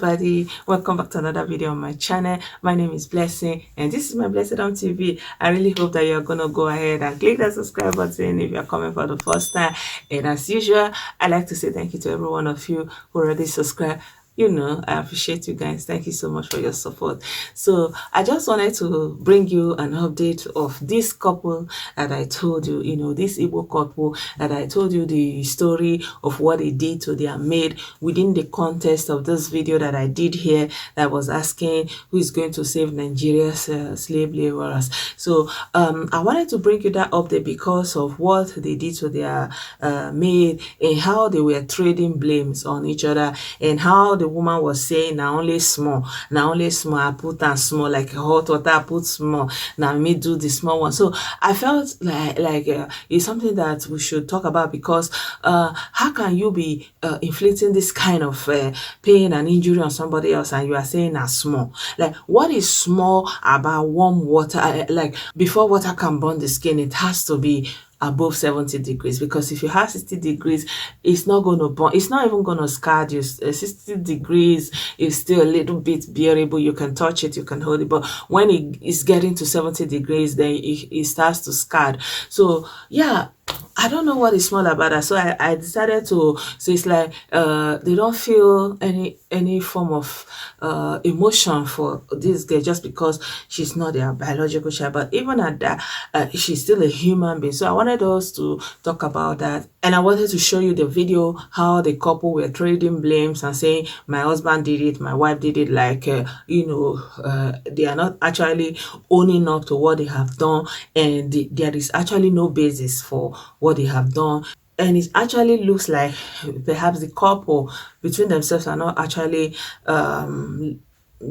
everybody, welcome back to another video on my channel. My name is Blessing and this is my Blessed on TV. I really hope that you're gonna go ahead and click that subscribe button if you're coming for the first time. And as usual, I like to say thank you to every one of you who already subscribed. You know, I appreciate you guys. Thank you so much for your support. So I just wanted to bring you an update of this couple that I told you, this Igbo couple that I told you the story of what they did to their maid within the context of this video that I did here that was asking who is going to save Nigeria's slave laborers. So I wanted to bring you that update because of what they did to their maid and how they were trading blames on each other and how the woman was saying now only small I put and small like hot water I put small now me do the small one. So I felt like it's something that we should talk about because how can you be inflicting this kind of pain and injury on somebody else and you are saying as small? Like, what is small about warm water? Like, before water can burn the skin, it has to be above 70 degrees, because if you have 60 degrees, it's not going to burn, it's not even going to scar you. 60 degrees is still a little bit bearable, you can touch it, you can hold it, but when it is getting to 70 degrees, then it starts to scar. So yeah, I don't know what is small about that. So I decided to say it's like they don't feel any form of emotion for this girl just because she's not their biological child. But even at that, she's still a human being. So I wanted us to talk about that. And I wanted to show you the video how the couple were trading blames and saying my husband did it, my wife did it, like they are not actually owning up to what they have done, and there is actually no basis for what they have done. And it actually looks like perhaps the couple between themselves are not actually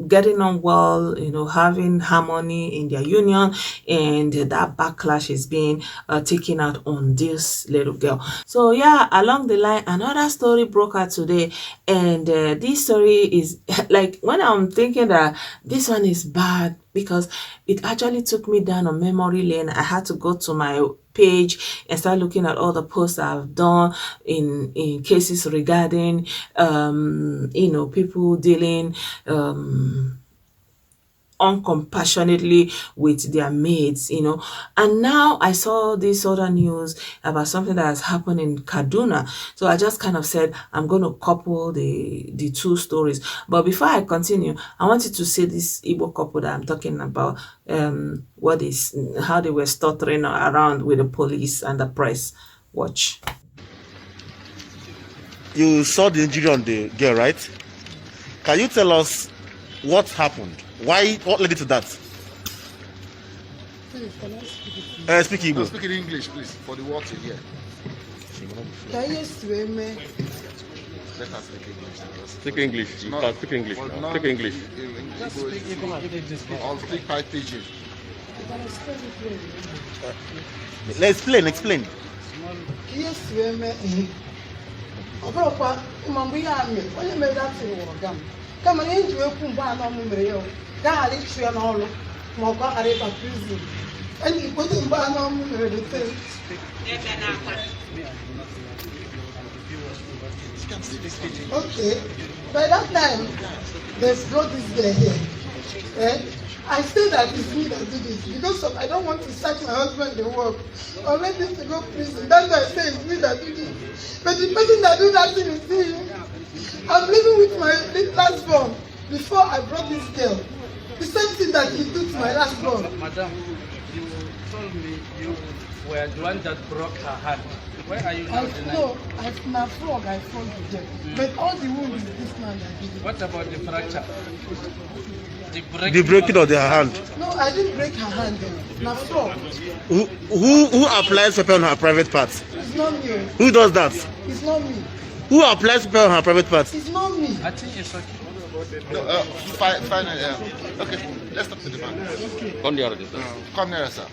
getting on well, having harmony in their union, and that backlash is being taken out on this little girl. So yeah, along the line, another story broke out today, and this story is like, when I'm thinking that this one is bad, because it actually took me down a memory lane. I had to go to my page and start looking at all the posts I've done in cases regarding people dealing uncompassionately with their maids, and now I saw this other news about something that has happened in Kaduna. So I just kind of said I'm going to couple the two stories. But before I continue, I wanted to say this Igbo couple that I'm talking about, how they were stuttering around with the police and the press. Watch. You saw the injury on the girl, right? Can you tell us what happened? What led to that? Please, can I speak Speak Igbo. Speak in English, please, for the world to hear. Can you swim me? Let us speak English. Speak English. You can speak English now. Speak English. I'll speak Pi Pidgin. Explain. Can you swim me? Ọbụrụkwa mgbe ihe a mere, onye mere datị nwụrụ gam. Kama na eji ekwu mgbe anọ m mere ya, gaghara ịchụ ya n'ọrụ ma ọ gaghara ịba prison. Onye ikpote mgbe anọ m mere the thing. Okay, by that time, they brought this girl here. I say that it's me that do this because I don't want to sack my husband the work or let him to go prison. That's why I say it's me that do this. But the person that do that thing is me. I'm living with my last born before I brought this girl. The same thing that he did to my last born. Madam, you told me you were the one that broke her hand. Why are you now denying? No, my frog, I fought with them. But all the wound is this man that did it. What about the fracture? The breaking of their hand. No, I didn't break her hand. My frog. Who applies pepper on her private parts? It's not me. Who does that? It's not me. Who applies pepper on her private parts? It's not me. I think it's okay. No, finally, okay, let's talk to the man. Come here, sir.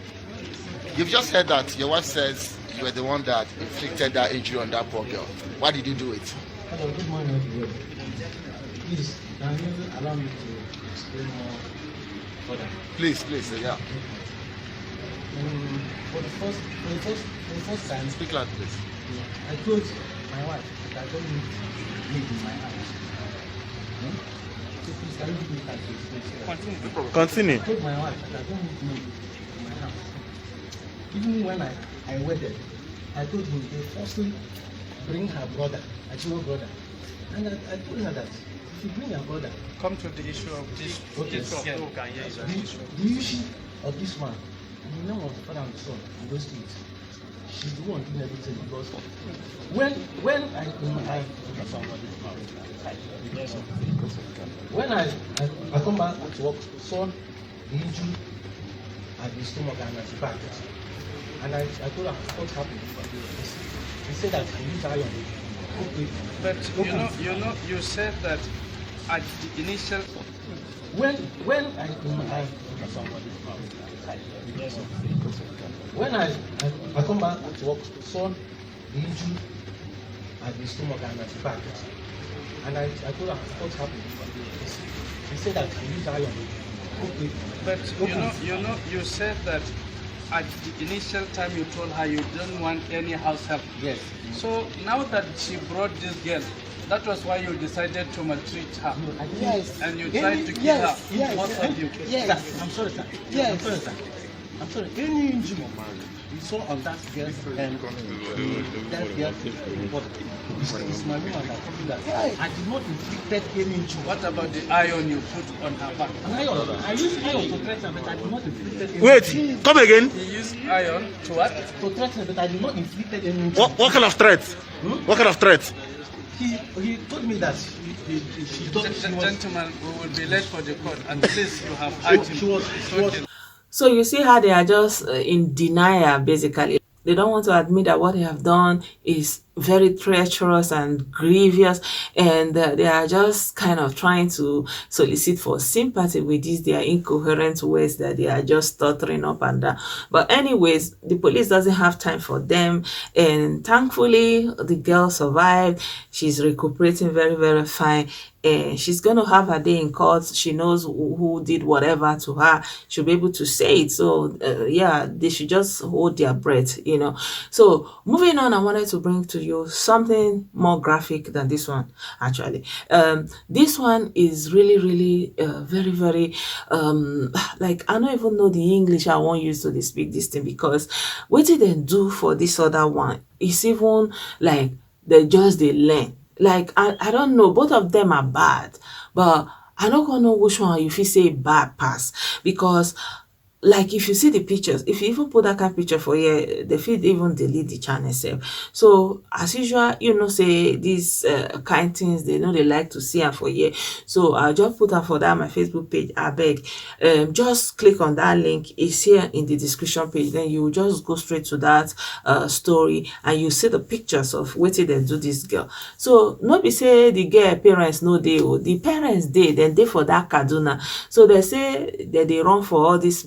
You've just heard that your wife says you were the one that inflicted that injury on that poor girl. Why did you do it? Hello, good morning, everybody. Please, can you allow me to explain more further? Please, yeah. For the first time, Speak loud, please. I told my wife that I don't need to live in my house. please, can you give me time to explain? Continue. I told my wife that I don't need money in my house. Even when I wedded, I told him they forcefully bring her brother, a junior brother. And I told her that if you bring her brother, Come to the issue of this. okay, the issue of this one, in the name of the Father and the Son, in those things, she's the one doing everything because when I come back to work, saw the injury at the stomach and at the back, and I told her what happened. He said that he used iron. Okay. But you said that at the initial. When I come back to work, saw the injury at the stomach and at the back, and I told her what happened. He said that he used iron. Okay. But you said that at the initial time you told her you don't want any house help. Yes. So now that she brought this girl, that was why you decided to maltreat her. Yes. And you tried to kill Yes, her. yes. Both of you. Yes. Sir, I'm sorry, sir. Yes. I'm sorry, sir. I'm sorry. Any injury you saw on that girl's hand, that girl, it's my woman that told me that I did not inflict any injury. What about the iron you put on her back? An iron. I used iron to threaten her, but I did not inflict any Wait, injury. come again. He used iron to what? To threaten her, but I did not inflict any injury. What kind of threat? What kind of threat? He told me that she thought she was. Gentlemen, we will be late for the court, and please, you have heard him. She was. So you see how they are just in denial, basically. They don't want to admit that what they have done is very treacherous and grievous, and they are just kind of trying to solicit for sympathy with these their incoherent ways that they are just stuttering up and down. But anyways, the police doesn't have time for them, and thankfully the girl survived. She's recuperating very, very fine, and she's going to have her day in court. She knows who did whatever to her. She'll be able to say it. So yeah, they should just hold their breath, you know. So moving on, I wanted to bring to you something more graphic than this one. Actually, this one is really very, very like, I don't even know the English I want use to speak this thing, because what did they do for this other one? It's even like they learn. Like, I don't know, both of them are bad, but I don't gonna know which one if you say bad pass, because like if you see the pictures, if you even put that kind of picture for here, the feed even delete the channel itself. So as usual, you know, say these kind things, they know they like to see her for here. So I'll just put her for that on my Facebook page. I beg, just click on that link. It's here in the description page. Then you will just go straight to that story, and you see the pictures of what they do this girl. So no be say the girl parents no dey, the parents dey, then they for that Kaduna. So they say that they run for all these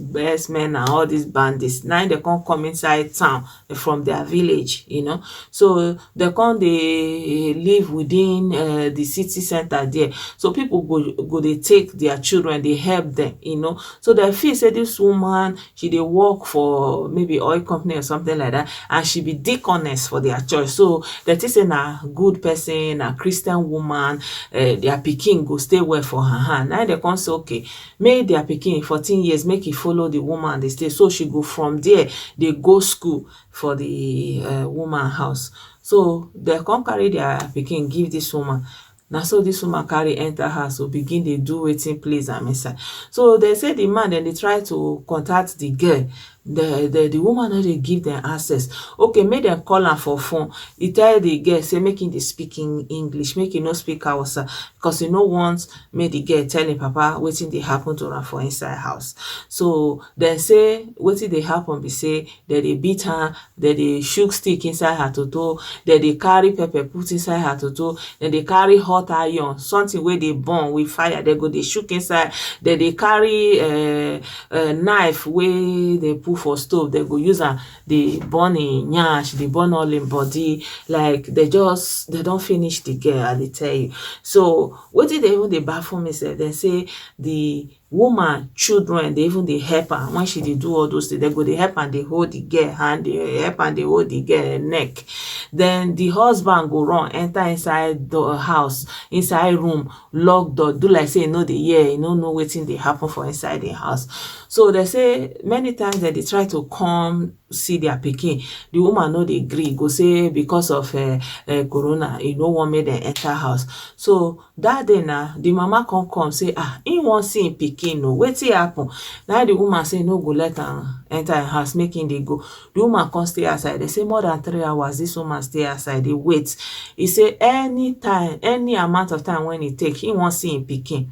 men and all these bandits. Now they can't come inside town from their village, you know. So they live within the city center there. So people go they take their children, they help them, you know. So they feel say this woman, she they work for maybe oil company or something like that, and she be deaconess for their church. So that is a good person, a Christian woman, their pikin go stay well for her hand. Now they can say, okay, make their pikin 14 years, make it follow the woman they stay. So she go from there, they go school for the woman house. So they come carry their pikin give this woman. Now so this woman carry enter house, so begin they do waiting please am inside. So they say the man, then they try to contact the girl. The woman no dey give them access. Okay, make them call her for phone. He tell the girl say make him dey speak in English, make him no speak Hausa, because he no want make the girl tell him papa wetin dey happen to her for inside house. So they say wetin dey happen be say they beat her, they shook stick inside her toto, they carry pepper put inside her toto, then they carry hot iron, something where they burn with fire, they go they shook inside, they carry knife where they put for stove, they go use am dey burn in nyash, they burn all in body. Like they don't finish the girl, I dey tell you. So wetin they even dey baffle me say, they say the woman children dey even dey help her when she dey do all those things. They go dey help and dey hold the girl hand, dey help and dey hold the girl neck. Then the husband go run enter inside the house, inside room, lock door, do like say e no dey hear, e no know wetin dey happen for inside the house. So they say many times that they try to come see their pikin, the woman no dey gree, go say because of corona e no wan make dem enter house. So that day na the mama come say he wan see him pikin o, wetin happen? Na the woman say no go let am enter her house, make him dey go. The woman come stay outside. They say more than 3 hours this woman stay outside dey wait. He say anytime, any amount of time when e take, he wan see him pikin.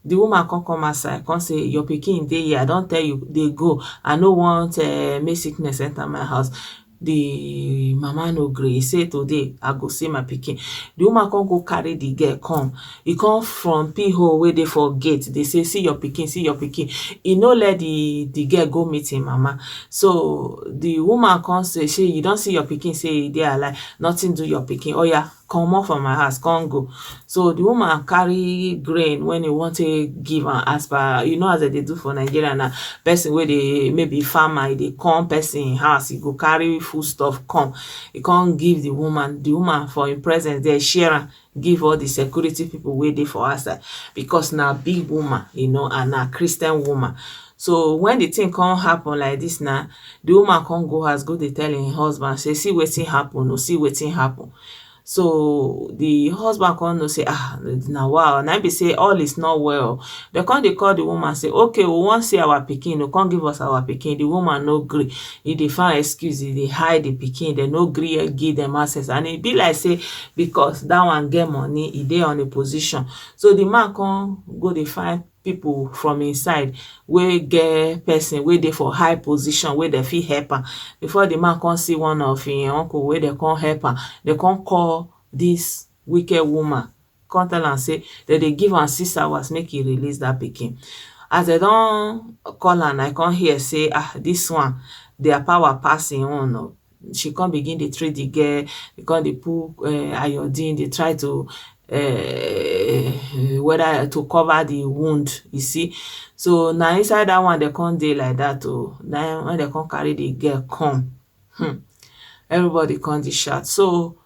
The woman come outside, come say your pikin dey here, I don tell you dey go, I no want make sickness enter my house. The mama no gree. He say today I go see my pikin. The woman come go carry the girl come. He come from pinhole wey dey for gate. They say see your pikin, see your pikin. He no let the girl go meet him mama. So the woman come say shey you don see your pikin, say e dey alive, nothing do your pikin, oya comot from my house, come go. So the woman carry grain when he want to give am, as per you know as they do for Nigeria na, person wey dey maybe farmer, e dey come person house, he go carry food stuff come. He come give the woman for him presence there share am, give all the security people wey dey for outside, because na big woman, you know, and na Christian woman. So when the thing come happen like this na, the woman come go house, go dey tell him husband, say see wetin happen, see wetin happen. So the husband come know say na wow, na be say all is not well. They come dey call the woman, say okay, we wan see our pikin, no come give us our pikin. The woman no gree. E dey find excuse, e dey hide the pikin. They no gree give them access, and e be like say because that one get money, e dey on a position. So the man come go dey find people from inside wey get person wey dey for high position wey dey fit help am. Before the man come see one of him uncle wey dey come help am, they come call this wicked woman, come tell am say they dey give am 6 hours make he release that pikin. As they don call am, I come hear say this one their power pass him own o. She come begin dey treat the girl, they come dey put iodine, they try to whether to cover the wound, you see. So now inside that one they come dey like that o. Then when they come carry the girl come, everybody come dey shout. So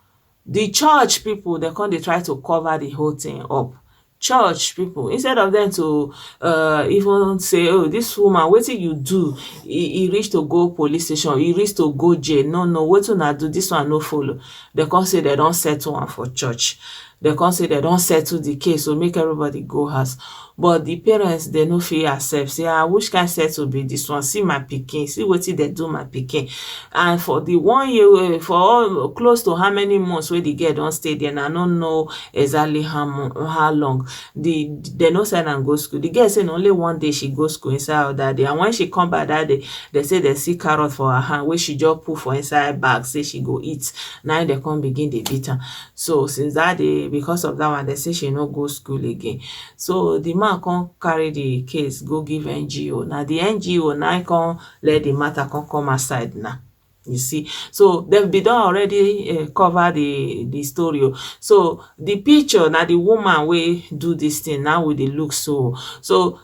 the church people, they come dey try to cover the whole thing up. Church people, instead of them to even say, oh, this woman, wetin you do, e reach to go police station, e reach to go jail. No, wetin una do, this one no follow. They come say they don settle am for church. They come say they don settle the case, so make everybody go house. But the parents, they no fit accept, say which kind settle be this one? See my pikin, see wetin they do my pikin. And for the 1 year, for all close to how many months wey the girl don stay there, and I don't know exactly how long, they no send am go school. The girl say na only one day she go school inside of that day, and when she come back that day, they say they see carrot for her hand wey she just put for inside bag, say she go eat. Now they come begin dey beat am. So since that day, because of that one, they say she no go school again. So the man come carry the case go give NGO. Now the NGO now come let the matter come aside now. You see, so they've been done already cover the story. So the picture now, the woman wey do this thing now with the look so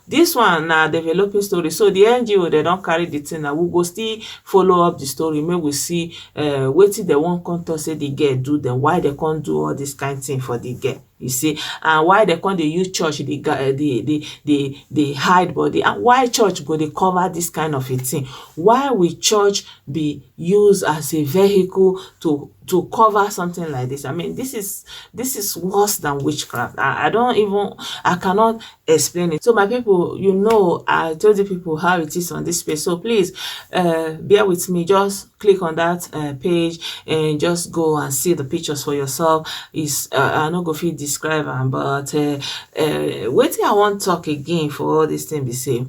this one now developing story. So the NGO, they don't carry the thing now. We go still follow up the story. Maybe we see wetin they want come to say the girl do, then why they can't do all this kind of thing for the girl. You see, and why they can't use church, they hide body, and why church go they cover this kind of a thing? Why will church be used as a vehicle to cover something like this? I mean, this is worse than witchcraft. I cannot explain it. So my people, you know, I told you people how it is on this page. So please bear with me. Just click on that page and just go and see the pictures for yourself. Is I no go fit describe them, but wetin I want talk again for all this thing be say,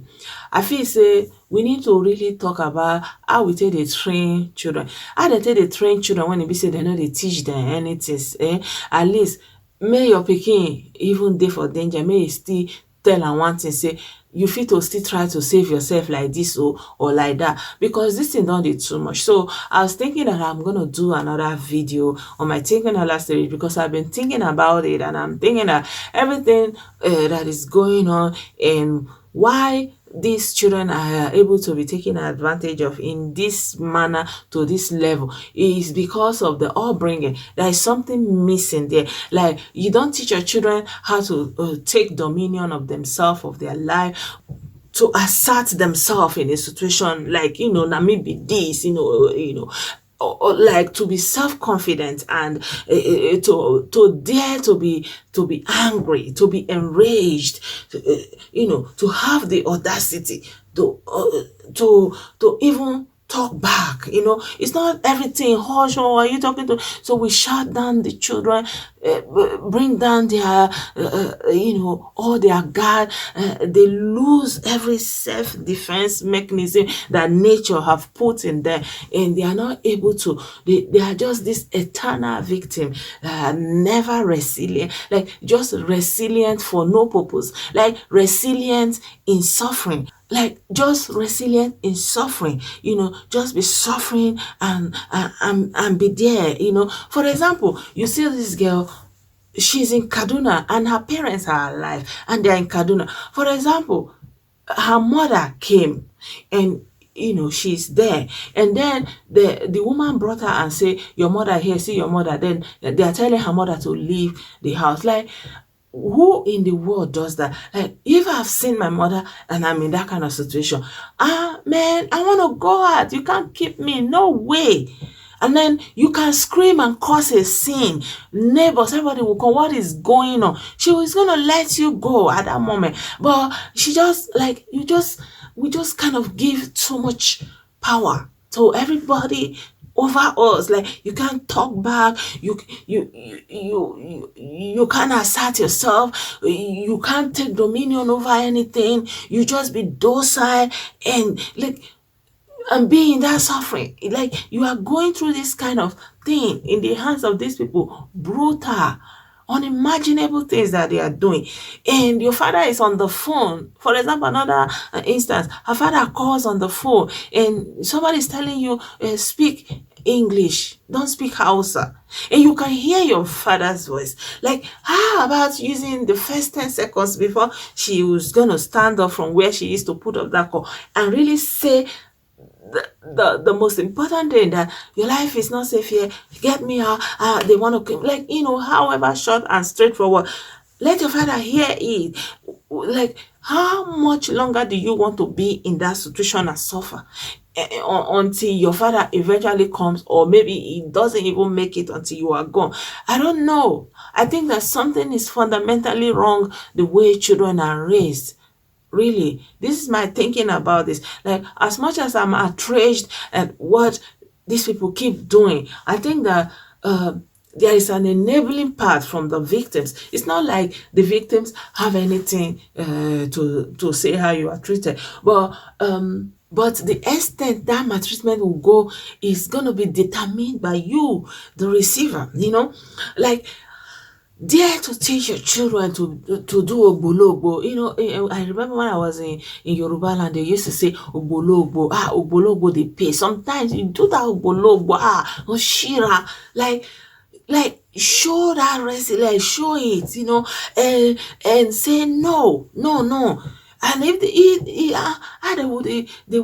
I feel say we need to really talk about how we take dey train children. How they take dey train children when e be say they no dey teach them anything. At least make your pikin even dey for danger, may you still tell am one thing, say you fit to still try to save yourself like this or like that, because this thing don't dey too much. So I was thinking that I'm gonna do another video on my Thinking Out Loud series, because I've been thinking about it, and I'm thinking that everything that is going on in why these children are able to be taken advantage of in this manner to this level is because of the upbringing. There is something missing there. Like, you don't teach your children how to take dominion of themselves, of their life, to assert themselves in a situation like, na maybe this, or like to be self-confident and to dare to be angry, to be enraged, to have the audacity to even talk back. It's not everything hush, or are you talking to, so we shut down the children, bring down their all their guard. They lose every self-defense mechanism that nature have put in them, and they are not able to, they are just this eternal victim, never resilient, like just resilient for no purpose, like resilient in suffering, like just resilient in suffering, just be suffering and be there. For example, you see this girl, she's in Kaduna and her parents are alive and they're in Kaduna. For example, her mother came and she's there, and then the woman brought her and say, your mother here, see your mother. Then they are telling her mother to leave the house. Like, who in the world does that? Like, if I've seen my mother and I'm in that kind of situation, man, I want to go out. You can't keep me. No way. And then you can scream and cause a scene. Neighbors, everybody will come. What is going on? She was going to let you go at that moment. But she just, like, we just kind of give too much power to everybody over us. Like, you can't talk back, you can't assert yourself, you can't take dominion over anything, you just be docile and be in that suffering. Like, you are going through this kind of thing in the hands of these people, brutal, unimaginable things that they are doing, and your father is on the phone. For example, another instance, her father calls on the phone and somebody is telling you, speak English, don't speak Hausa, and you can hear your father's voice. Like, how about using the first 10 seconds before she was gonna stand up from where she is to put up that call and really say the most important thing, that your life is not safe here, get me out, they want to, like, however short and straightforward, let your father hear it. Like, how much longer do you want to be in that situation and suffer until your father eventually comes, or maybe he doesn't even make it until you are gone? I don't know. I think that something is fundamentally wrong the way children are raised. Really, this is my thinking about this. Like, as much as I'm outraged at what these people keep doing, I think that there is an enabling part from the victims. It's not like the victims have anything to say how you are treated, but the extent that maltreatment will go is going to be determined by you, the receiver. Like, dare to teach your children to do ogbologbo. I remember when I was in Yoruba land, they used to say ogbologbo. Ogbologbo, they pay. Sometimes you do that ogbologbo, oshira, like show that resilience, show it, and say no. And if they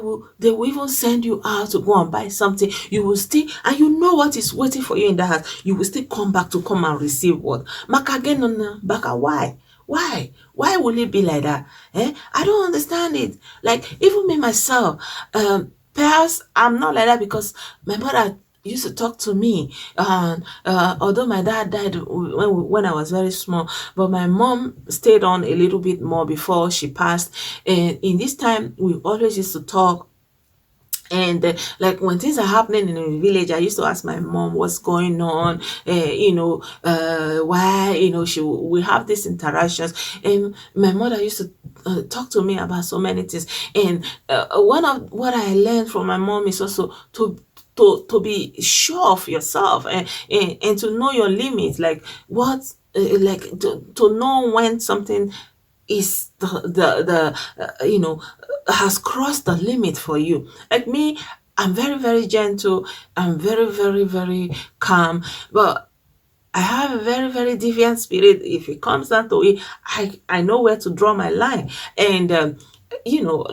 will even send you out to go and buy something, you will still, and you know what is waiting for you in the house, you will still come back to come and receive what? Baka, why? Why will it be like that? I don't understand it. Like, even me myself, perhaps I'm not like that because my mother used to talk to me, and although my dad died when I was very small, but my mom stayed on a little bit more before she passed, and in this time we always used to talk. And like, when things are happening in the village, I used to ask my mom what's going on, why, we have these interactions. And my mother used to talk to me about so many things. And one of what I learned from my mom is also to be sure of yourself and to know your limits, like what, to know when something is has crossed the limit for you. Like me, I'm very, very gentle. I'm very, very, very calm, but I have a very, very deviant spirit. If it comes down to it, I know where to draw my line. And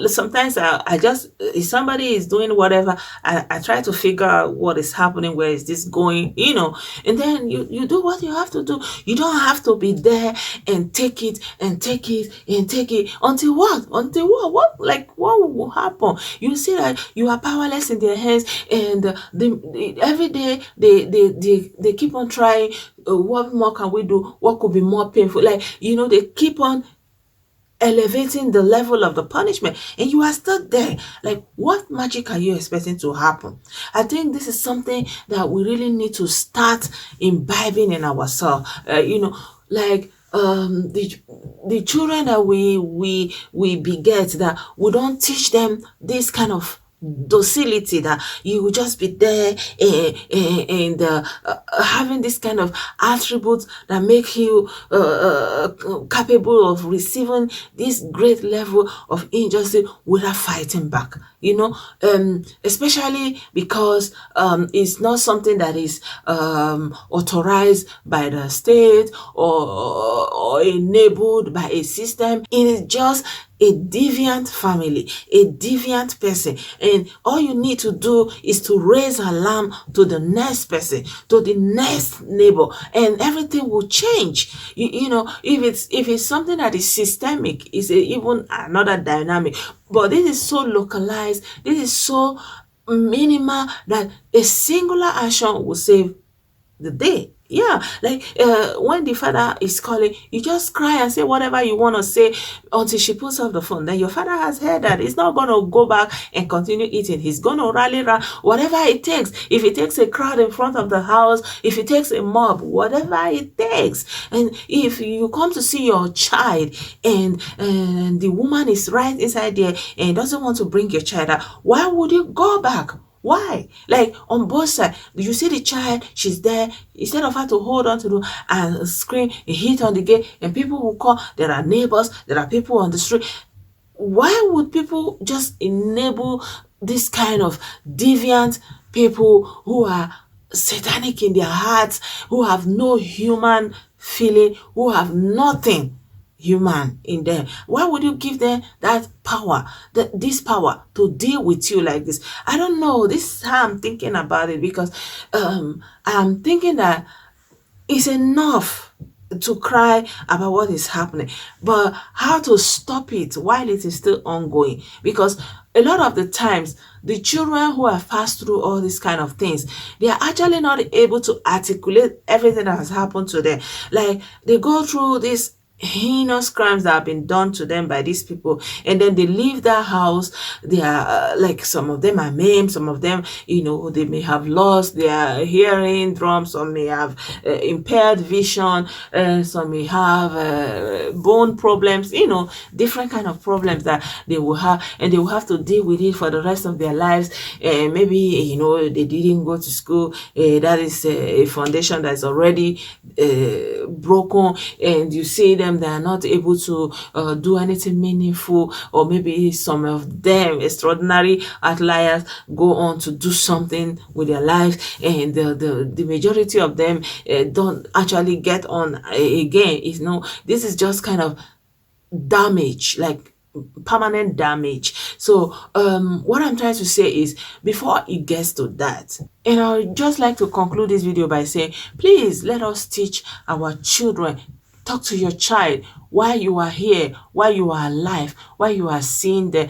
sometimes I just, if somebody is doing whatever, I try to figure out what is happening, where is this going, and then you do what you have to do. You don't have to be there and take it and take it and take it until what? What will happen? You see that you are powerless in their hands, and every day they keep on trying. What more can we do? What could be more painful? They keep on elevating the level of the punishment, and you are still there. Like, what magic are you expecting to happen? I think this is something that we really need to start imbibing in ourselves. The children that we beget, that we don't teach them this kind of docility, that you will just be there and having this kind of attributes that make you capable of receiving this great level of injustice without fighting back, especially because it's not something that is authorized by the state or enabled by a system. It is just a deviant family, a deviant person, and all you need to do is to raise alarm to the next person, to the next neighbor, and everything will change. If it's something that is systemic, it's even another dynamic. But this is so localized, this is so minimal, that a singular action will save the day. Yeah, when the father is calling, you just cry and say whatever you want to say until she puts off the phone. Then your father has heard that. He's not going to go back and continue eating. He's going to rally around, whatever it takes. If it takes a crowd in front of the house, if it takes a mob, whatever it takes. And if you come to see your child and the woman is right inside there and doesn't want to bring your child out, why would you go back? Why? On both sides, you see the child, she's there. Instead of her to hold on to the and scream and hit on the gate, and people will call, there are neighbors, there are people on the street. Why would people just enable this kind of deviant people who are satanic in their hearts, who have no human feeling, who have nothing human in them? Why would you give them that power, this power to deal with you like this? I don't know. This is how I'm thinking about it, because I'm thinking that it's enough to cry about what is happening, but how to stop it while it is still ongoing? Because a lot of the times, the children who have passed through all these kind of things, they are actually not able to articulate everything that has happened to them. They go through this heinous crimes that have been done to them by these people, and then they leave that house. They are some of them are maimed, some of them, they may have lost their hearing, some may have impaired vision, some may have bone problems, different kind of problems that they will have, and they will have to deal with it for the rest of their lives. And maybe they didn't go to school. That is a foundation that's already broken, and you see them, they are not able to do anything meaningful, or maybe some of them, extraordinary outliers, go on to do something with their lives, and the majority of them don't actually get on again. This is just kind of damage, permanent damage. So what I'm trying to say is, before it gets to that, and I would just like to conclude this video by saying, please let us teach our children. Talk to your child while you are here, while you are alive, while you are seeing them.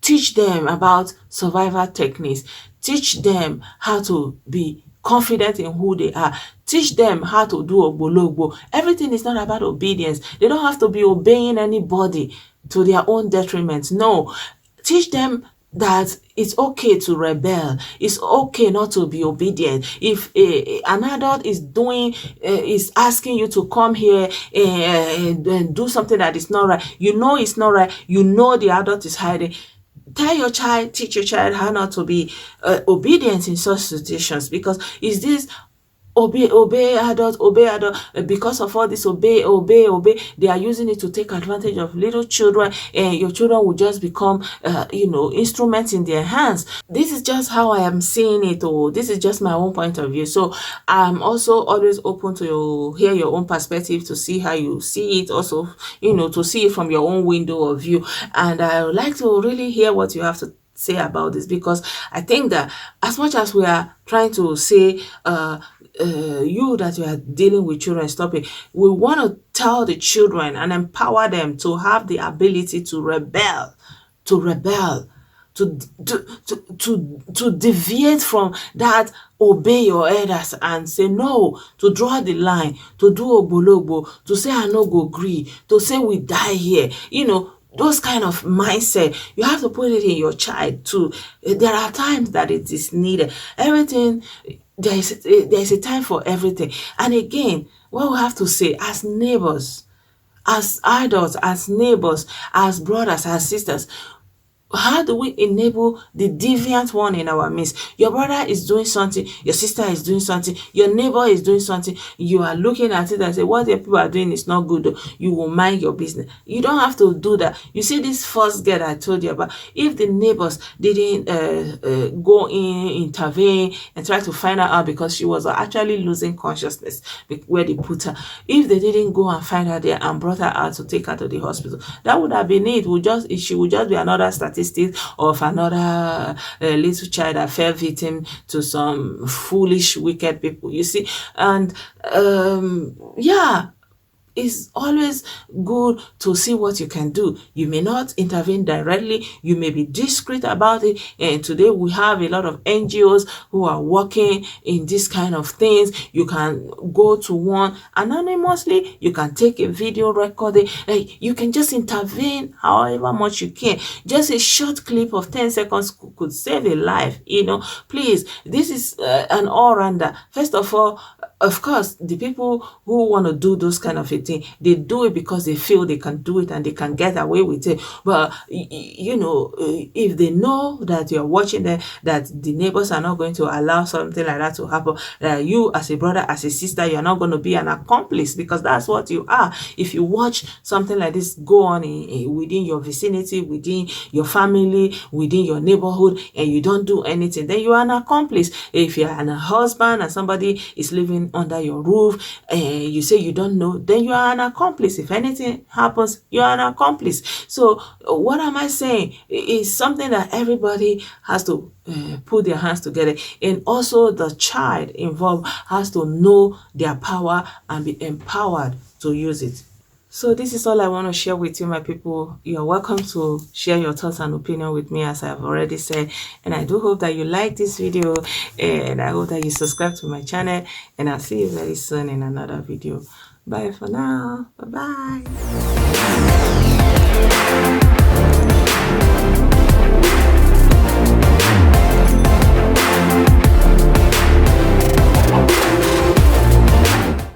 Teach them about survival techniques. Teach them how to be confident in who they are. Teach them how to do ogbologbo. Everything is not about obedience. They don't have to be obeying anybody to their own detriment. No. Teach them that it's okay to rebel. It's okay not to be obedient. If an adult is asking you to come here and do something that is not right, it's not right, the adult is hiding, teach your child how not to be obedient in such situations, because it's this obey adult, because of all this obey, they are using it to take advantage of little children, and your children will just become instruments in their hands. This is just how I am seeing it. This is just my own point of view. So I'm also always open to hear your own perspective, to see how you see it, also to see it from your own window of view. And I would like to really hear what you have to say about this, because I think that as much as we are trying to say you that you are dealing with children, stop it, we want to tell the children and empower them to have the ability to rebel, to deviate from that obey your elders and say no, to draw the line, to do ogbologbo, to say I no go gree, to say we die here, those kind of mindset. You have to put it in your child too. There are times that it is needed. Everything, there is a time for everything. And again, what we have to say as neighbors, as adults, as neighbors, as brothers, as sisters, how do we enable the deviant one in our midst? Your brother is doing something, your sister is doing something, your neighbor is doing something. You are looking at it and say, what the people are doing is not good. You will mind your business. You don't have to do that. You see this first girl I told you about, if the neighbors didn't go in, intervene, and try to find her out, because she was actually losing consciousness where they put her, if they didn't go and find her there and brought her out to take her to the hospital, that would have been it. She would just be another statistic of another little child that fell victim to some foolish, wicked people, you see. And it's always good to see what you can do. You may not intervene directly, you may be discreet about it. And today we have a lot of NGOs who are working in this kind of things. You can go to one anonymously, you can take a video recording, you can just intervene however much you can. Just a short clip of 10 seconds could save a life. Please, this is an all-rounder. First of all, of course, the people who want to do those kind of a thing, they do it because they feel they can do it and they can get away with it. But if they know that you're watching them, that the neighbors are not going to allow something like that to happen, that you as a brother, as a sister, you're not going to be an accomplice, because that's what you are. If you watch something like this go on within your vicinity, within your family, within your neighborhood, and you don't do anything, then you are an accomplice. If you're a husband and somebody is living under your roof and you say you don't know, then you are an accomplice. If anything happens, you are an accomplice. So what am I saying? It's something that everybody has to put their hands together, and also the child involved has to know their power and be empowered to use it. So this is all I want to share with you, my people. You're welcome to share your thoughts and opinion with me, as I've already said. And I do hope that you like this video, and I hope that you subscribe to my channel, and I'll see you very soon in another video. Bye for now. Bye-bye.